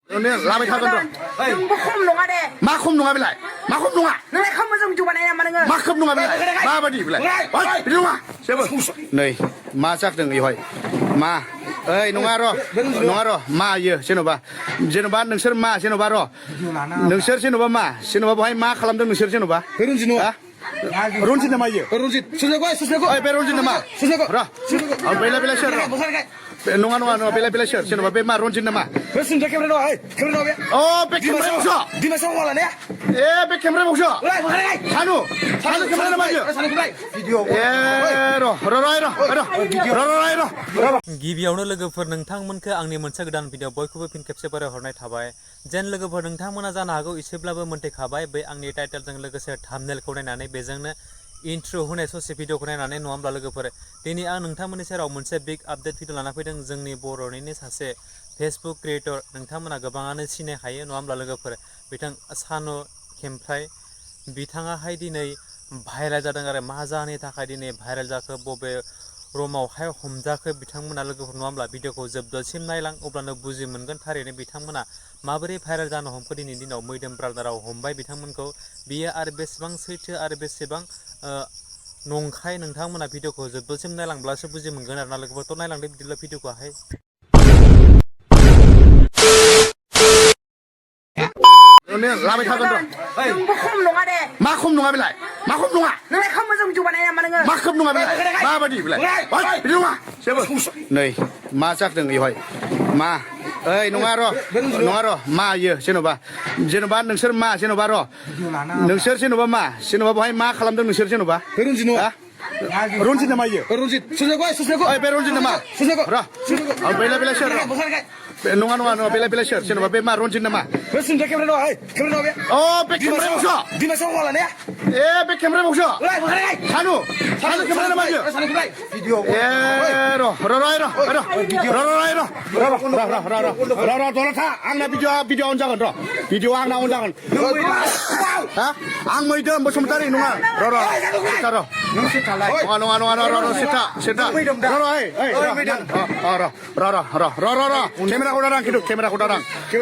เนี่ยลาไปทำกันต่อคุ้มลงอ่ะเด้มาคุ้มลงอ่ะไปเลยมาคุ้มลงอ่ะนั่นแหละเขามาส่งจุบันไหนมาเงินมาคุ้มลงอ่ะไปเลยมาบัดดี้ไปเลยไปลงอ่ะเชื่อป่ะนี่มาจากหนึ่งอีหอยมาเอ้ยน้องารอน้องารอมาเยอะเช่นว่าเช่นว่าหนึ่งเสือมาเช่นว่ารอหนึ่งเสือเช่นว่ามาเช่นว่าให้มาขลังดึงหนึ่งเสือเช่นว่าRonjit nama ye. Ronjit. Sudah kau. Ay, Ronjit nama. Sudah kau. Ra. Bela share. Nunga bela share. Sino ba ma Ronjit nama. Besun dah kamera doa. Kamera doa. Oh, be kamera bukso. Di masa wala ni. Be kamera bukso. Sanu kamera nama ye. Sanu Kemprai. Video. Ro. गिबियावनो लोगोफोर नोंथांमोनखौ आंनि मोनसे गोदान video बयखौबो फिन खेबसे हरनाय थाबाय जेन लोगोफोर नोंथांमोना जानो हागौ एसेब्लाबो मोनथिखाबाय बै आंनि टाइटेलजों लोगोसे थाम्बनेलखौ नायनानै बेजोंनो इन्ट्र होनाय ससे भिडिअखौ नायनानै नङा होमब्ला लोगोफोर दिनै आं नोंथांमोननि सेराव मोनसे बिग आपडेट भिडिअ लाना फैदों जोंनि बर'निनो सासे फेसबुक क्रिएटर नोंथांमोना गोबाङानो सिनायखायो नङा होमब्ला लोगोफोर बिथां सानु केम्प्राइ बिथाङाहाय दिनै भाइरेल जादों आरो मा जाहोननि थाखाय दिनै भाइरेल जाखो बबे रमावहाय हमजाखो बिथांमोना लोगोफोर नङा होमब्ला भिडिअखौ जोबजासिम नायलां अब्लानो बुजि मोनगोन थारैनो बिथांमोना माबोरै भाइरेल जानो हमखो दिनैनि दिनाव मैदोम ब्रादाराव हमबाय बिथांमोनखौ बियो आरो बेसेबां सैथो आरो बेसेबां नंखाय नोंथांमोना भिडिअखौ जोबजासिम नायलांब्लासो बुजि मोनगोन आरोना लोगोफोरथ' नायलांदो बिदिब्ला भिडिअखौहायเนี่ยลาไปทำกันต่อคุ้มลงอ่ะเด้มาคุ้มลงอ่ะไปเลยมาคุ้มลงอ่ะนั่นแหละเขามาส่งจุบันไหนมาเงินมาคุ้มลงอ่ะไปเลยมาบัดดี้ไปเลยไปลงอ่ะเชื่อป่ะนี่มาจากหนึ่งอีหอยมาเอ้ยน้องารอมาเยอะเช่นว่าหนึ่งเสือมาเช่นว่ารอหนึ่งเสือเช่นว่ามาเช่นว่าให้มาขลังดึงหนึ่งเสือเช่นว่า Ronjit nama ye. Ronjit. Sudah kau. Ay, Ronjit nama. Sudah kau. Ra. Bela share. Nunga bela share. Sino ba ma Ronjit nama. Besun dah kamera doa. Kamera doa. Oh, be kamera bukso. Di masa wala ni. Be kamera bukso. Sanu kamera nama ye. Sanu Kemprai. Video. Ro. Tolong ta. Angna video on jangan ro. Video angna on jangan. Hah? Ang mau itu bersumtari nunga. Ro. Nunga. Sita. Ro.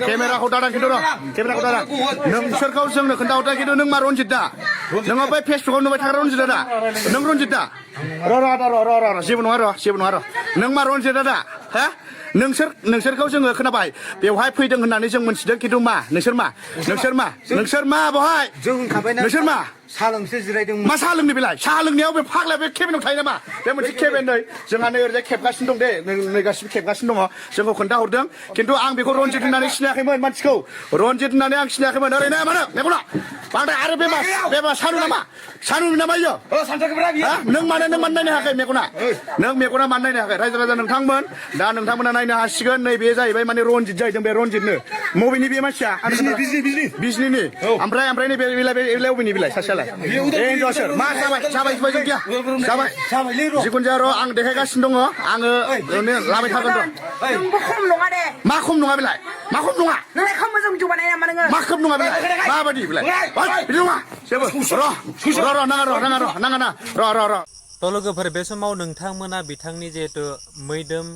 Kamera ko darang gitu ro. Nung serkau seng nak kentau tak gitu nung ma Ronjit dah. Nung apa Facebook nung baca Ronjit dah. Nung Ronjit dah. Ro. Siapa nuara. Nung ma Ronjit dah. Hah? नोंसोर kau जोङो खोनाबाय बेवहाय फैदों होननानै जों मोनथिदों खिन्थु मा नोंसोर मा बहाय जों खाबायना नोंसोर मा साहा लोंसो जिरायदों मा साहा लोंनो बेलाय साहा लोंनायाव बे फाग्लाया बे केबिनाव थायो नामा बे मोनसे केबिन नै जोंहा नै ओरैजाय खेबगासिनो दं दे नै गासिबो खेबगासिनो दङ जोंखौ खोन्थाहरदों खिन्थु आं बेखौ रनजित होननानै सिनायाखैमोन मानसिखौ रनजित होननानै आं सिनायाखैमोन ओरैनो मानो मेगना बांद्राय आरो बे सानु नामा इयो नों मानो नायनो हायाखै मेगना नों मेगना मानो नायनो हायाखै रायजो राजा नोंथांमोन दा नोंथांमोना नायनो हासिगोन नै बे जाहैबाय माने रनजित जाहैदों बे रनजितनो मबेनि बे मानसिया बिजनिनि ओमफ्राय नै बेलाय अबेनि बेलाय सासेयालाय सोर मा जाबाय जिखुनु जाया र' आं देखायगासिनो दङ आङो लाबाय थागोन र'คุ้มลงอ่ะเด้मा खम नङा बेलाय मा खम नङाนั่นแหละเขามาส่งจุบันไหนมาเงินमा खम नङा बेलाय मा बादि बेलाय बिदि नङा जेबो र' थ' लोगोफोर बे समाव नोंथांमोना बिथांनि जिहेतु मैदोम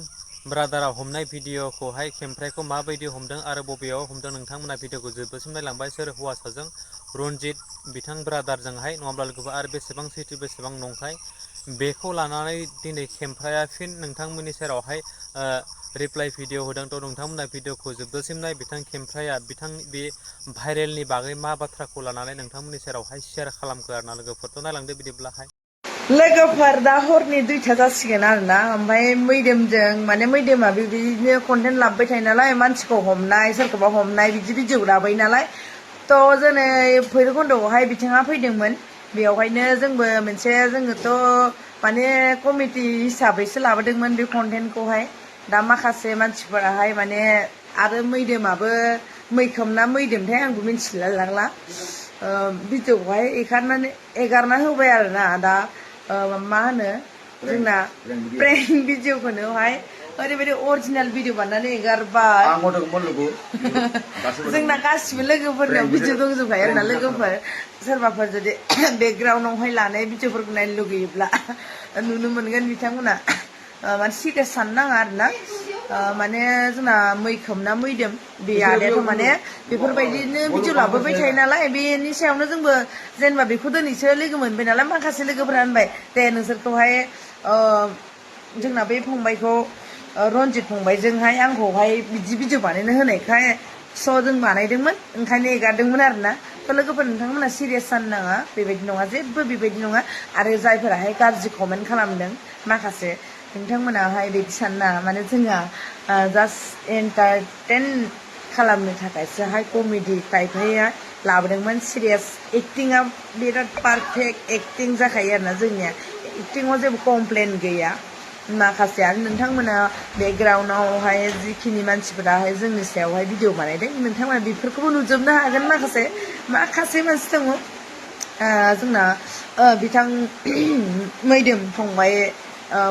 ब्रादारा हमनाय भिडिअखौहाय केम्प्राइखौ माबायदि हमदों आरो बबेयाव हमदों नोंथांमोना भिडिअखौ जोबजासिम नायलांबाय सोर हौवासाजों रनजित बिथां ब्रादारजोंहाय नङाब्ला लोगोफोर आरो बेसेबां सैथो बेसेबां नंखाय बेखौ लानानै दिनै केम्प्राइआ फिन नोंथांमोननि सेरावहाय रिप्लाइ भिडिअ होदों थ' नोंथांमोना भिडिअखौ जोबजासिम नाय बिथां केम्प्राइआ बे भाइरेलनि बागै मा बाथ्राखौ लानानै नोंथांमोननि सेरावहाय शेयार खालामखो आरोना लोगोफोरथ' नायलांदो बिदिब्लाहाय लोगोफोर दा हरनि 2टा जासिगोन आरोना ओमफ्राय मैदोमजों माने मैदोमा बिदिनो कन्टेन्ट लाबोबाय थायो नालाय मानसिखौ हमनाय सोरखौबा हमनाय बिदि भिडिअ लाबोयो नालाय थ' जोङो भैरबकुन्द'आवहाय बिथाङा फैदोंमोन बेयावहायनो जोङोथ' माने कमिटि हिसाबैसो लाबोदोंमोन बे कन्टेन्टखौहाय दा माखासे मानसिफोराहाय माने आरो मैदोमाबो मैखोम ना मैदोमथाय आंबो मिथिलाय लांला भिडिअखौहाय एगारना होबाय आरोना दा मा होनो जोंना प्रेंक भिडिअखौनोहाय ओरैबायदि अरिजिनेल भिडिअ बानायनानै एगारबाय जोंना गासिबो लोगोफोरनाव भिडिअ दंजोबखायो आरोना लोगोफोर सोरबाफोर जुदि बेकग्राउन्डआवहाय लानाय भिडिअफोरखौ नायनो लुगैयोब्ला नुनो मोनगोन बिथांमोना माने सिरियास साननो नाङा आरोना माने जोंना मैखोम ना मैदोम बे आदायाथ' माने बेफोरबायदिनो भिडिअ लाबोबाय थायो नालाय बेनि सायावनो जोंबो जेनेबा बेखौ दिनैसो लोगो मोनबाय नालाय माखासे लोगोफोरा होनबाय दे नोंसोरखौहाय जोंना बे फंबायखौ रन्जित फंबायजोंहाय आंखौहाय बिदि भिडिअ बानायनो होनायखाय स' जों बानायदोंमोन ओंखायनो एगारदोंमोन आरोना थ' लोगोफोर नोंथांमोना सिरियास जानो नाङा बेबायदि नङा जेबो बेबायदि नङा आरो जायफोराहाय गाज्रि कमेन्ट खालामदों माखासे नोंथांमोनाहाय बिदि सानो नाङा माने जोंहा जास्ट एन्टारटेन खालामनो थाखायसोहाय कमेडि टाइपहैया लाबोदोंमोन सिरियास एक्टिंआ बिराद पारफेक्ट एक्टिं जाखायो आरोना जोंनिया एक्टिंआव जेबो कमप्लेन गैया माखासे आरो नोंथांमोना बेकग्राउन्डआवहाय जिखिनि मानसिफोराहाय जोंनि सायावहाय भिडिअ बानायदों नोंथांमोना बेफोरखौबो नुजोबनो हागोन माखासे मानसि दङ जोंना बिथां मैदोम फंबाय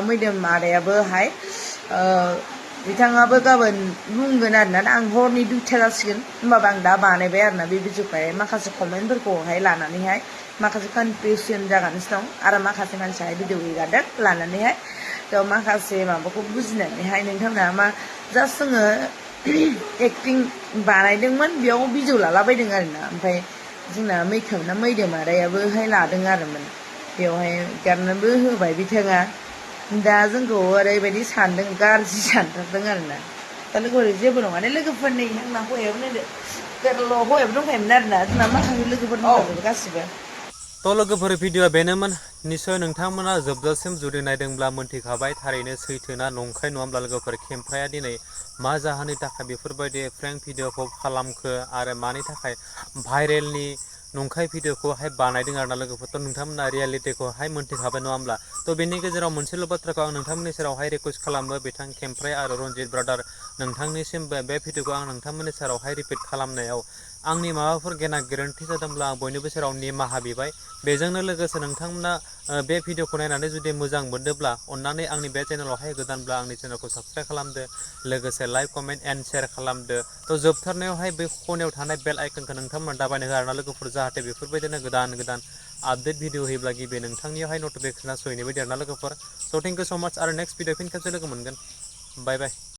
मैदोम आदायाबोहाय बिथाङाबो गाबोन बुंगोन आरोना आं हरनि 2टा जासिगोन होमबाबो आं दा बानायबाय आरोना बे भिडिअखौहाय माखासे कमेन्टफोरखौहाय लानानैहाय माखासे कनफिउसन जागासिनो दं आरो माखासे मानसियाहाय भिडिअ हगारदों लानानैहाय थ' माखासे माबाखौ बुजिनानैहाय नोंथांमोना मा जास्ट जोङो एक्टिं बानायदोंमोन बेयाव भिडिअ लालाबायदों आरोना ओमफ्राय जोंना मैखोम ना मैदोम आदायाबोहाय लादों आरोमोन बेवहाय गारनोबो होबाय बिथाङा दा जोंखौ ओरैबायदि सानदों गाज्रि सानथारदों आरोना दा लोगोफोर जेबो नङा दे लोगोफोरनि आंना हौवायाबो नायदो हौवायाबो दंखायोमोन आरोना जोंना माखासे लोगोफोर दंखाजोबो गासिबो थ' लोगोफोर भिडिअआ बेनोमोन निस्सय नोंथांमोना जोबजासिम जुदि नायदोंब्ला मोनथिखाबाय थारैनो सैथोना नंखाय नङा होमब्ला लोगोफोर केमफ्राया दिनै मा जाहोननि थाखाय बेफोरबायदि फ्रेंक भिडिअखौ खालामखो आरो मानि थाखाय भाइरेलनि नंखाय भिडिअखौहाय बानायदों आरोना लोगोफोर थ' नोंथांमोना रियेलिटिखौहाय मोनथिखाबाय नङा होमब्ला थ' बेनि गेजेराव मोनसेल' बाथ्राखौ आं नोंथांमोननि सेरावहाय रिकुवेस्ट खालामो बिथां केमफ्राइ आरो रन्जित ब्रादार नोंथांनिसिम बे भिडिअखौ आं नोंथांमोननि सेरावहाय रिपिट खालामनायाव आंनि माबाफोर गेना गोरोन्थि जादोंब्ला आं बयनिबो सेराव निमाहा बिबाय बेजोंनो लोगोसे नोंथांमोना बे भिडिअखौ नायनानै जुदि मोजां मोनदोंब्ला अन्नानै आंनि बे चेनेलावहाय गोदानब्ला आंनि चेनेलखौ साबस्क्राइब खालामदो लोगोसे लाइक कमेन्ट एन्ड शेयार खालामदो थ' जोबथारनायावहाय बै खनायाव थानाय बेल आइकनखौ नोंथांमोना दाबायनो हो आरोना लोगोफोर जाहाथे बेफोरबायदिनो गोदान आपडेट भिडिअ होयोब्ला गिबि नोंथांनियावहाय नटिफिकेसना सहैनाय बायदि आरोना लोगोफोर स' थेंक इउ स' माच आरो नेक्स्ट भिडिअ फिन खेबसे लोगो मोनगोन बाय बाय